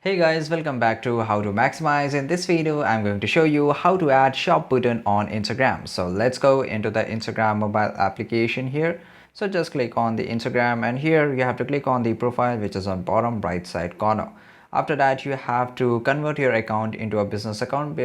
Hey guys, welcome back to How to Maximize. In this video, I'm going to show you how to add shop button on Instagram. So let's go into the Instagram mobile application here. So just click on the Instagram and here you have to click on the profile which is on bottom right side corner. After that, you have to convert your account into a business account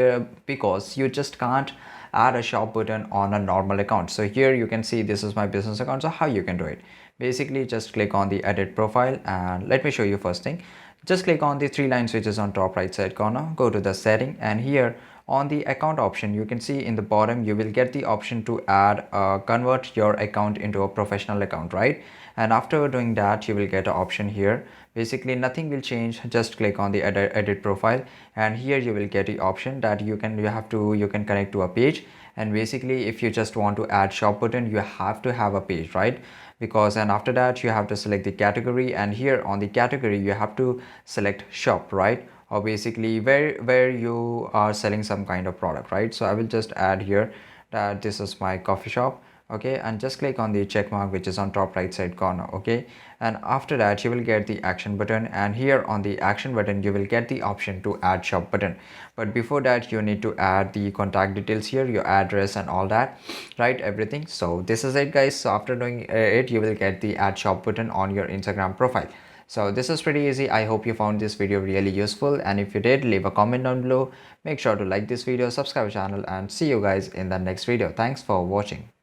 because you just can't add a shop button on a normal account. So here you can see this is my business account. So how you can do it? Basically, just click on the edit profile and let me show you first thing. Just click on the three line switches on top right side corner, go to the setting, and here on the account option you can see in the bottom you will get the option to add convert your account into a professional account, right? And after doing that you will get an option here. Basically nothing will change, just click on the edit profile and here you will get the option that you can connect to a page. And basically if you just want to add shop button you have to have a page, right? Because and after that you have to select the category and here on the category you have to select shop, right? Or basically where you are selling some kind of product, right? So I will just add here that this is my coffee shop, okay? And just click on the check mark which is on top right side corner, okay? And after that you will get the action button and here on the action button you will get the option to add shop button. But before that you need to add the contact details here, your address and all that, right? Everything. So this is it guys. So after doing it you will get the add shop button on your Instagram profile. So this is pretty easy. I hope you found this video really useful, and if you did, leave a comment down below. Make sure to like this video, subscribe channel, and see you guys in the next video. Thanks for watching.